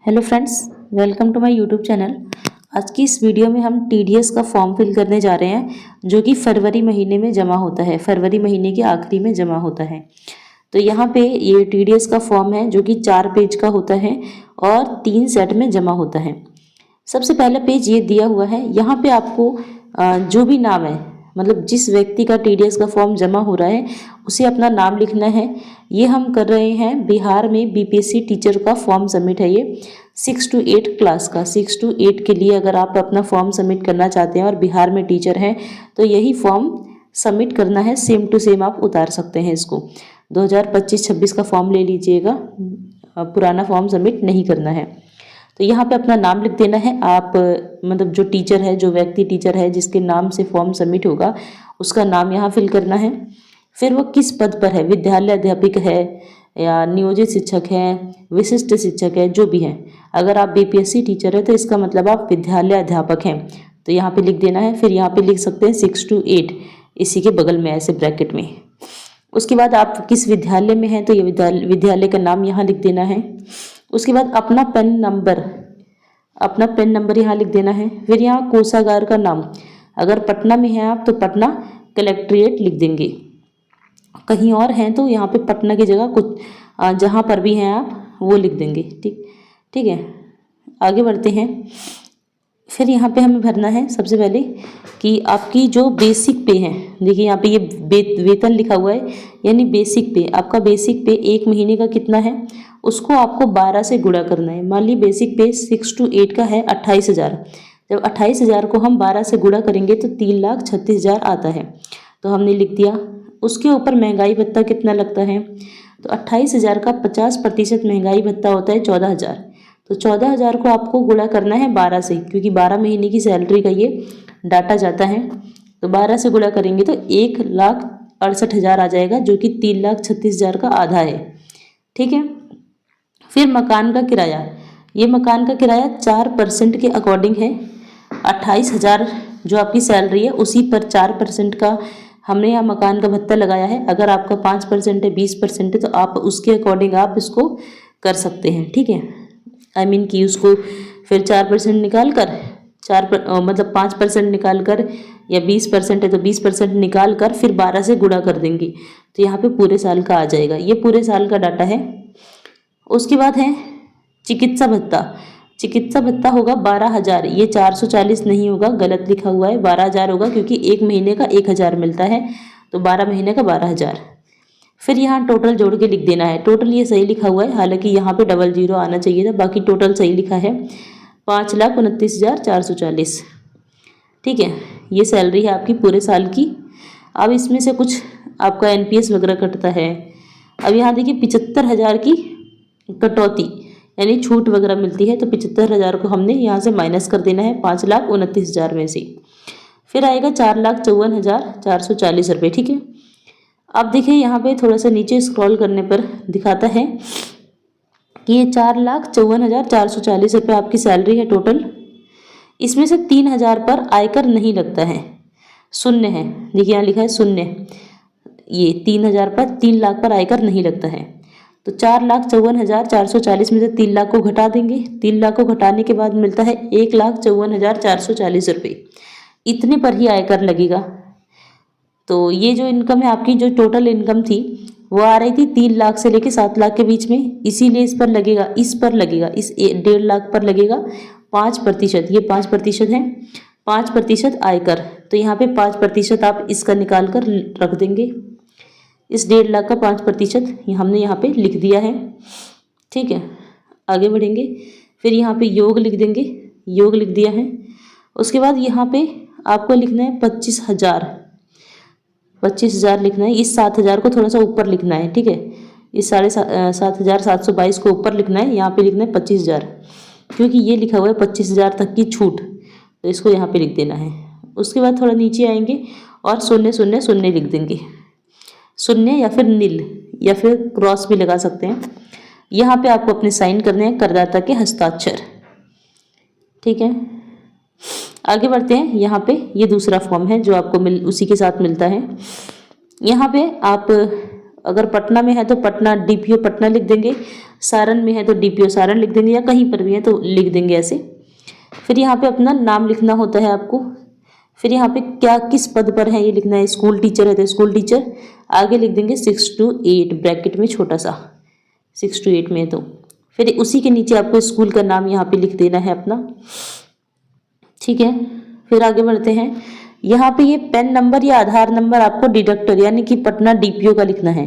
Hello friends, welcome to my YouTube channel. आज की इस वीडियो में हम टीडीएस का फॉर्म फिल करने जा रहे हैं जो कि फरवरी महीने में जमा होता है। फरवरी महीने के आखिरी में जमा होता है। तो यहाँ पे ये टीडीएस का फॉर्म है जो कि 4 पेज का होता है और 3 सेट में जमा होता है। सबसे पहला पेज ये दिया हुआ है। यहाँ पे आपको जो भी नाम है, मतलब जिस व्यक्ति का टीडीएस का फॉर्म जमा हो रहा है उसे अपना नाम लिखना है। ये हम कर रहे हैं बिहार में बीपीएससी टीचर का फॉर्म सबमिट है। ये 6 to 8 क्लास का 6 to 8 के लिए अगर आप अपना फॉर्म सबमिट करना चाहते हैं और बिहार में टीचर हैं तो यही फॉर्म सबमिट करना है। सेम टू सेम आप उतार सकते हैं इसको। 2025-26 का फॉर्म ले लीजिएगा, पुराना फॉर्म सबमिट नहीं करना है। तो यहाँ पे अपना नाम लिख देना है। आप मतलब जो टीचर है, जो व्यक्ति टीचर है जिसके नाम से फॉर्म सबमिट होगा उसका नाम यहाँ फिल करना है। फिर वो किस पद पर है, विद्यालय अध्यापक है या नियोजित शिक्षक है, विशिष्ट शिक्षक है, जो भी है। अगर आप बीपीएससी टीचर है तो इसका मतलब आप विद्यालय अध्यापक हैं, तो यहाँ पे लिख देना है। फिर यहाँ पे लिख सकते हैं 6 to 8 इसी के बगल में ऐसे ब्रैकेट में। उसके बाद आप किस विद्यालय में हैं तो ये विद्यालय का नाम यहाँ लिख देना है। उसके बाद अपना पेन नंबर यहाँ लिख देना है। फिर यहाँ कोषागार का नाम, अगर पटना में हैं आप तो पटना कलेक्ट्रेट लिख देंगे। कहीं और हैं तो यहाँ पे पटना की जगह कुछ जहाँ पर भी हैं आप वो लिख देंगे। ठीक है, आगे बढ़ते हैं। फिर यहाँ पे हमें भरना है सबसे पहले कि आपकी जो बेसिक पे है। देखिए यहाँ पे ये वेतन लिखा हुआ है, यानी बेसिक पे। आपका बेसिक पे 1 महीने का कितना है उसको आपको 12 से गुणा करना है। मान ली बेसिक पे 6 to 8 का है 28,000। जब 28,000 को हम 12 से गुणा करेंगे तो 3,36,000 आता है, तो हमने लिख दिया। उसके ऊपर महंगाई भत्ता कितना लगता है तो 28,000 का 50% महंगाई भत्ता होता है 14,000। तो 14,000 को आपको गुणा करना है 12 से, क्योंकि 12 महीने की सैलरी का ये डाटा जाता है। तो 12 से गुणा करेंगे तो 1,68,000 आ जाएगा, जो कि 3,36,000 का आधा है। ठीक है। फिर मकान का किराया, ये मकान का किराया 4% के अकॉर्डिंग है। 28,000 जो आपकी सैलरी है उसी पर 4% का हमने यहाँ मकान का भत्ता लगाया है। अगर आपका 5% है, 20% है तो आप उसके अकॉर्डिंग आप इसको कर सकते हैं। ठीक है, कि उसको फिर 4% निकाल कर मतलब 5% निकाल कर, या 20% है तो 20% निकाल कर फिर 12 से गुणा कर देंगे तो यहाँ पे पूरे साल का आ जाएगा। ये पूरे साल का डाटा है। उसके बाद है चिकित्सा भत्ता। चिकित्सा भत्ता होगा 12,000। ये 440 नहीं होगा, गलत लिखा हुआ है, 12,000 होगा, क्योंकि 1 महीने का 1,000 मिलता है, तो 12 महीने का 12,000। फिर यहाँ टोटल जोड़ के लिख देना है। टोटल ये सही लिखा हुआ है, हालांकि यहाँ पे 00 आना चाहिए था, बाकी टोटल सही लिखा है 5,29,440। ठीक है, ये सैलरी है आपकी पूरे साल की। अब इसमें से कुछ आपका एनपीएस वगैरह कटता है। अब यहाँ देखिए 75,000 की कटौती यानी छूट वगैरह मिलती है, तो 75,000 को हमने यहाँ से माइनस कर देना है 5,29,000 में से। फिर आएगा 4,54,440 रुपये। ठीक है। अब देखिए यहाँ पे थोड़ा सा नीचे स्क्रॉल करने पर दिखाता है कि ये 4,54,440 रुपये आपकी सैलरी है टोटल। इसमें से 3,000 पर आयकर नहीं लगता है, शून्य है। देखिए यहाँ लिखा है शून्य। ये 3,000 पर, 3 लाख पर आयकर नहीं लगता है। तो 4,54,440 में से 3 लाख को घटा देंगे। 3 लाख को घटाने के बाद मिलता है 1,54,440 रुपये। इतने पर ही आयकर लगेगा। तो ये जो इनकम है आपकी, जो टोटल इनकम थी वो आ रही थी 3 लाख से लेके 7 लाख के बीच में, इसीलिए इस पर लगेगा, इस 1.5 लाख पर लगेगा 5%। ये 5% है, 5% आयकर। तो यहाँ पे 5% आप इसका निकाल कर रख देंगे। इस 1.5 लाख का 5% हमने यहाँ पे लिख दिया है। ठीक है, आगे बढ़ेंगे। फिर यहाँ पे योग लिख देंगे, योग लिख दिया है। उसके बाद यहाँ पे आपको लिखना है 25,000 लिखना है। इस 7,000 को थोड़ा सा ऊपर लिखना है। ठीक है, इस 7,722 को ऊपर लिखना है। यहाँ पे लिखना है 25,000, क्योंकि ये लिखा हुआ है 25,000 तक की छूट, तो इसको यहाँ पे लिख देना है। उसके बाद थोड़ा नीचे आएंगे और 0,0,0 लिख देंगे, 0 या फिर नील या फिर क्रॉस भी लगा सकते हैं। यहाँ पे आपको अपने साइन करने हैं, करदाता के हस्ताक्षर। ठीक है, आगे बढ़ते हैं। यहाँ पे ये दूसरा फॉर्म है जो आपको उसी के साथ मिलता है। यहाँ पे आप अगर पटना में है तो पटना डीपीओ पटना लिख देंगे, सारण में है तो डीपीओ सारण लिख देंगे, या कहीं पर भी है तो लिख देंगे ऐसे। फिर यहाँ पे अपना नाम लिखना होता है आपको। फिर यहाँ पे क्या किस पद पर है ये लिखना है। स्कूल टीचर है तो स्कूल टीचर, आगे लिख देंगे 6 to 8 ब्रैकेट में छोटा सा, 6 to 8 में। तो फिर उसी के नीचे आपको स्कूल का नाम यहाँ पे लिख देना है अपना, ठीक है। फिर आगे बढ़ते हैं। यहाँ पे ये पैन नंबर या आधार नंबर आपको डिडक्टर यानी कि पटना डीपीओ का लिखना है।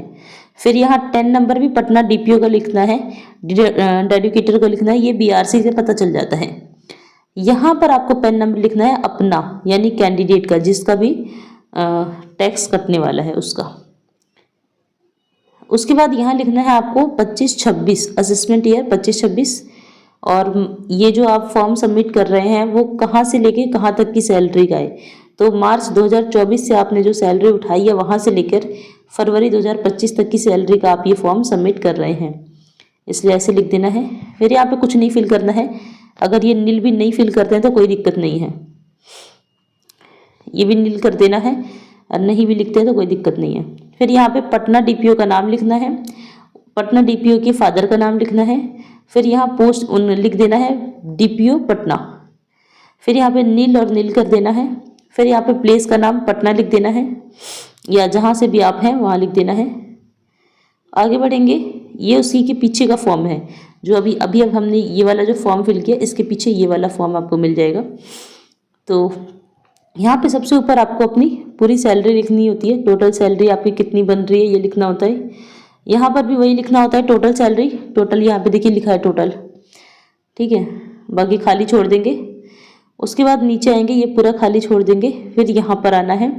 फिर यहाँ 10 नंबर भी पटना डीपीओ का लिखना है, डेडिकेटर का लिखना है, ये बीआरसी से पता चल जाता है। यहाँ पर आपको पैन नंबर लिखना है अपना यानी कैंडिडेट का, जिसका भी टैक्स कटने वाला है उसका। उसके बाद यहाँ लिखना है आपको 25-26 असेसमेंट ईयर 25-26, और ये जो आप फॉर्म सबमिट कर रहे हैं वो कहाँ से लेके कहाँ तक की सैलरी का है। तो मार्च 2024 से आपने जो सैलरी उठाई है वहाँ से लेकर फरवरी 2025 तक की सैलरी का आप ये फॉर्म सबमिट कर रहे हैं, इसलिए ऐसे लिख देना है। फिर यहाँ पे कुछ नहीं फिल करना है। अगर ये नील भी नहीं फिल करते हैं तो कोई दिक्कत नहीं है, ये भी नील कर देना है, और नहीं भी लिखते हैं तो कोई दिक्कत नहीं है। फिर यहाँ पे पटना डीपीओ का नाम लिखना है, पटना डीपीओ के फादर का नाम लिखना है। फिर यहाँ पोस्ट लिख देना है डीपीओ पटना। फिर यहाँ पे नील और नील कर देना है। फिर यहाँ पे प्लेस का नाम पटना लिख देना है, या जहाँ से भी आप हैं वहाँ लिख देना है। आगे बढ़ेंगे। ये उसी के पीछे का फॉर्म है जो अभी अब हमने ये वाला जो फॉर्म फिल किया, इसके पीछे ये वाला फॉर्म आपको मिल जाएगा। तो यहाँ पे सबसे ऊपर आपको अपनी पूरी सैलरी लिखनी होती है, टोटल सैलरी आपकी कितनी बन रही है ये लिखना होता है। यहाँ पर भी वही लिखना होता है, टोटल सैलरी, टोटल यहाँ पे देखिए लिखा है टोटल, ठीक है। बाकी खाली छोड़ देंगे। उसके बाद नीचे आएंगे, ये पूरा खाली छोड़ देंगे। फिर यहाँ पर आना है,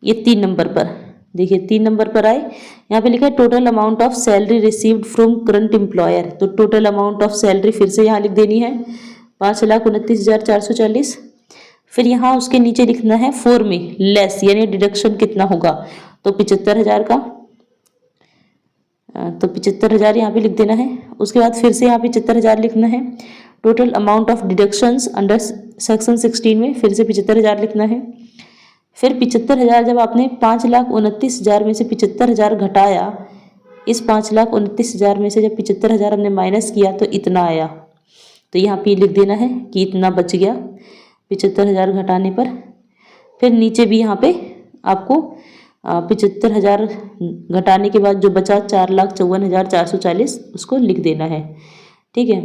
ये 3 नंबर पर देखिए, 3 नंबर पर आए, यहाँ पे लिखा है total amount of salary received from current employer. तो टोटल अमाउंट ऑफ सैलरी फिर से यहाँ लिख देनी है 5,29,440। फिर यहाँ उसके नीचे लिखना है 4 में लेस यानी डिडक्शन कितना होगा, तो 75,000 का, तो 75,000 यहाँ पे लिख देना है। उसके बाद फिर से यहाँ पे 75,000 लिखना है। Total amount of deductions under section 16 में फिर से 75,000 लिखना है। फिर 75,000 जब आपने 5,29,000 में से 75,000 घटाया, इस 5,29,000 में से जब 75,000 हमने माइनस किया तो इतना आया, तो यहाँ पे लिख देना है कि इतना बच गया 75,000 घटाने पर। फिर नीचे भी यहाँ पे आपको 75,000 घटाने के बाद जो बचा 4,54,440 उसको लिख देना है, ठीक है।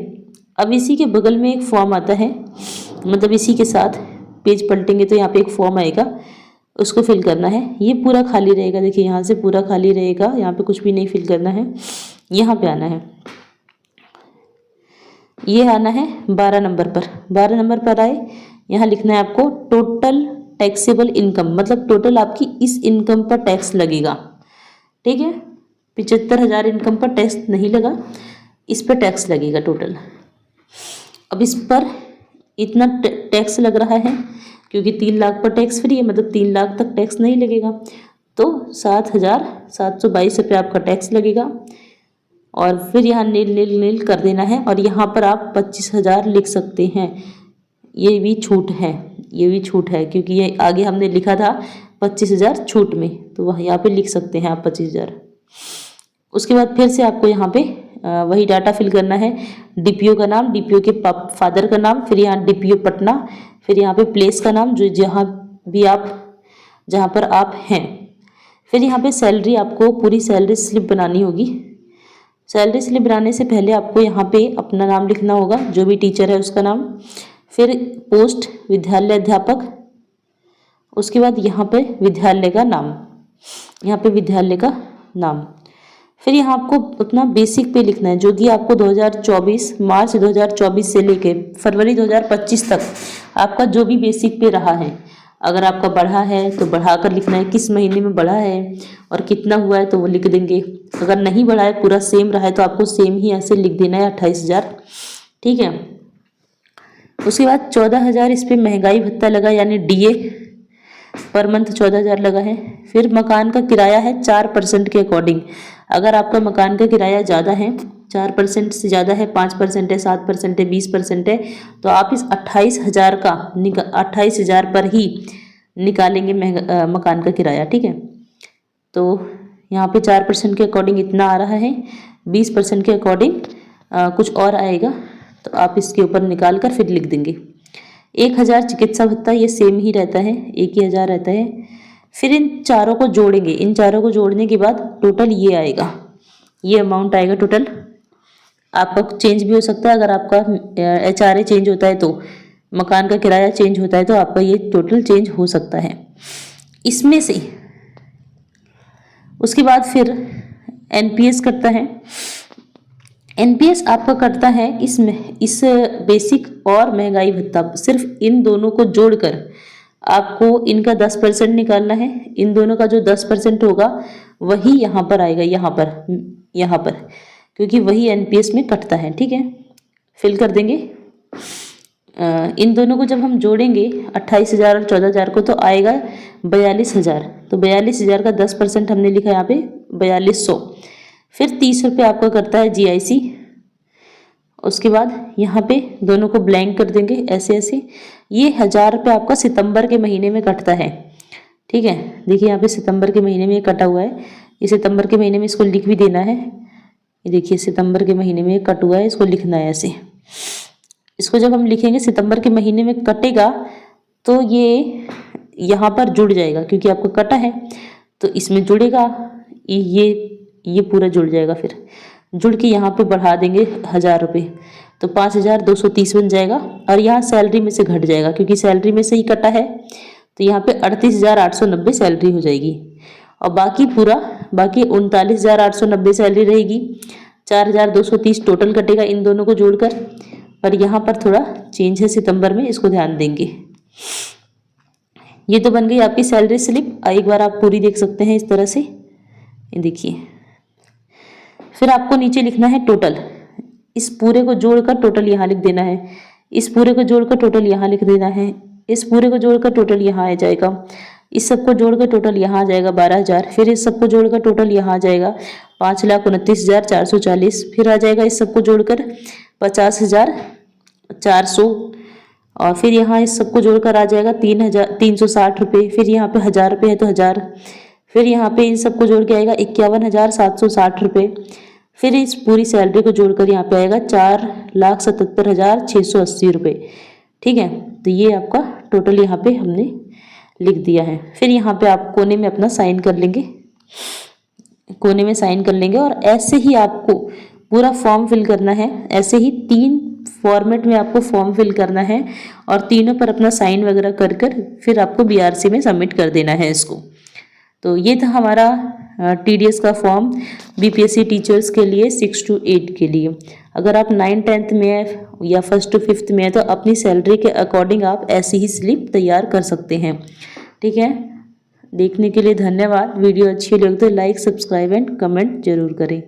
अब इसी के बगल में एक फॉर्म आता है, मतलब इसी के साथ पेज पलटेंगे तो यहाँ पे एक फॉर्म आएगा, उसको फिल करना है। ये पूरा खाली रहेगा, देखिए यहाँ से पूरा खाली रहेगा, यहाँ पे कुछ भी नहीं फिल करना है। यहाँ पे आना है, ये आना है 12 नंबर पर। 12 नंबर पर आए, यहाँ लिखना है आपको टोटल टैक्सेबल इनकम, मतलब टोटल आपकी इस इनकम पर टैक्स लगेगा, ठीक है। 75,000 इनकम पर टैक्स नहीं लगा, इस पर टैक्स लगेगा टोटल। अब इस पर इतना टैक्स लग रहा है क्योंकि 3 लाख पर टैक्स फ्री है, मतलब 3 लाख तक टैक्स नहीं लगेगा, तो 7,722 रुपये आपका टैक्स लगेगा। और फिर यहाँ नील नील नील कर देना है, और यहाँ पर आप 25,000 लिख सकते हैं। ये भी छूट है, ये भी छूट है क्योंकि ये आगे हमने लिखा था 25,000 छूट में, तो वह यहाँ पे लिख सकते हैं आप 25,000। उसके बाद फिर से आपको यहाँ पे वही डाटा फिल करना है, डीपीओ का नाम, डीपीओ के फादर का नाम, फिर यहाँ डीपीओ पटना, फिर यहाँ पे प्लेस का नाम जो जहाँ पर आप हैं। फिर यहाँ पे सैलरी, आपको पूरी सैलरी स्लिप बनानी होगी। सैलरी स्लिप बनाने से पहले आपको यहाँ पे अपना नाम लिखना होगा, जो भी टीचर है उसका नाम, फिर पोस्ट विद्यालय अध्यापक, उसके बाद यहाँ पे विद्यालय का नाम, यहाँ पे विद्यालय का नाम। फिर यहाँ आपको अपना बेसिक पे लिखना है, जो कि आपको 2024 मार्च 2024 से लेके फरवरी 2025 तक आपका जो भी बेसिक पे रहा है। अगर आपका बढ़ा है तो बढ़ाकर लिखना है, किस महीने में बढ़ा है और कितना हुआ है तो वो लिख देंगे। अगर नहीं बढ़ा है, पूरा सेम रहा है, तो आपको सेम ही ऐसे लिख देना है 28,000, ठीक है। उसके बाद 14,000 इस पर महंगाई भत्ता लगा यानी डीए पर मंथ 14,000 लगा है। फिर मकान का किराया है 4% के अकॉर्डिंग। अगर आपका मकान का किराया ज़्यादा है, 4% से ज़्यादा है, 5% है, 7% है, 20% है, तो आप इस 28,000 का 28,000 पर ही निकालेंगे मकान का किराया, ठीक है। तो यहाँ पे 4% के अकॉर्डिंग इतना आ रहा है, 20% के अकॉर्डिंग कुछ और आएगा, तो आप इसके ऊपर निकाल कर फिर लिख देंगे। 1000 चिकित्सा भत्ता, ये सेम ही रहता है, 1000 रहता है। फिर इन चारों को जोड़ेंगे, इन चारों को जोड़ने के बाद टोटल ये आएगा, ये अमाउंट आएगा टोटल। आपका चेंज भी हो सकता है, अगर आपका HRA चेंज होता है तो, मकान का किराया चेंज होता है तो आपका ये टोटल चेंज हो सकता है। इसमें से उसके बाद फिर NPS कटता है। NPS आपका कटता है इस बेसिक और महंगाई भत्ता, सिर्फ इन दोनों को जोड़कर आपको इनका 10% निकालना है। इन दोनों का जो 10% होगा वही यहाँ पर आएगा, यहाँ पर, क्योंकि वही NPS में कटता है। ठीक है, फिल कर देंगे। इन दोनों को जब हम जोड़ेंगे 28,000 और 14,000 को, तो आएगा 42,000। तो 42,000 का 10% हमने लिखा यहाँ पे 4200। फिर 30 रुपये आपका करता है GIC। उसके बाद यहाँ पे दोनों को ब्लैंक कर देंगे ऐसे ऐसे। ये 1000 रुपये आपका सितंबर के महीने में कटता है। ठीक है, देखिए यहाँ पे सितंबर के महीने में कटा हुआ है, ये सितंबर के महीने में इसको लिख भी देना है। ये देखिए सितंबर के महीने में कट हुआ है, इसको लिखना है ऐसे। इसको जब हम लिखेंगे सितंबर के महीने में कटेगा तो ये यहाँ पर जुड़ जाएगा, क्योंकि आपको कटा है तो इसमें जुड़ेगा, ये पूरा जुड़ जाएगा। फिर जुड़ के यहाँ पे बढ़ा देंगे 1000 रुपये, तो 5230 बन जाएगा। और यहाँ सैलरी में से घट जाएगा, क्योंकि सैलरी में से ही कटा है, तो यहाँ पे 38,890 सैलरी हो जाएगी। और बाकी 39,890 सैलरी रहेगी। 4,230 टोटल कटेगा इन दोनों को जोड़कर। पर यहाँ पर थोड़ा चेंज है सितंबर में, इसको ध्यान देंगे। ये तो बन गई आपकी सैलरी स्लिप। एक बार आप पूरी देख सकते हैं इस तरह से, ये देखिए। फिर आपको नीचे लिखना है टोटल। इस पूरे को जोड़कर टोटल यहाँ लिख देना है, इस पूरे को जोड़कर टोटल यहाँ लिख देना है, इस पूरे को जोड़कर टोटल यहाँ आ जाएगा, इस सबको जोड़कर टोटल यहाँ आ जाएगा 12,000। फिर इस सबको जोड़कर टोटल यहाँ आ जाएगा 5,29,440। फिर आ जाएगा इस सबको जोड़कर 50,400। और फिर यहाँ इस सबको जोड़कर आ जाएगा 3,360 रुपये। फिर यहाँ पे 1000 रुपये है तो 1000। फिर यहाँ पे इन सबको जोड़ के आएगा 51,760 रुपये। फिर इस पूरी सैलरी को जोड़कर यहाँ पे आएगा 4,77,680 रुपये। ठीक है, तो ये आपका टोटल यहाँ पे हमने लिख दिया है। फिर यहाँ पे आप कोने में अपना साइन कर लेंगे, कोने में साइन कर लेंगे। और ऐसे ही आपको पूरा फॉर्म फिल करना है, ऐसे ही 3 फॉर्मेट में आपको फॉर्म फिल करना है और तीनों पर अपना साइन वगैरह कर फिर आपको BRC में सबमिट कर देना है इसको। तो ये था हमारा TDS का फॉर्म BPSC टीचर्स के लिए 6 to 8 के लिए। अगर आप 9th-10th में है या 1st to 5th में है तो अपनी सैलरी के अकॉर्डिंग आप ऐसी ही स्लिप तैयार कर सकते हैं। ठीक है, देखने के लिए धन्यवाद। वीडियो अच्छी लगे तो लाइक, सब्सक्राइब एंड कमेंट जरूर करें।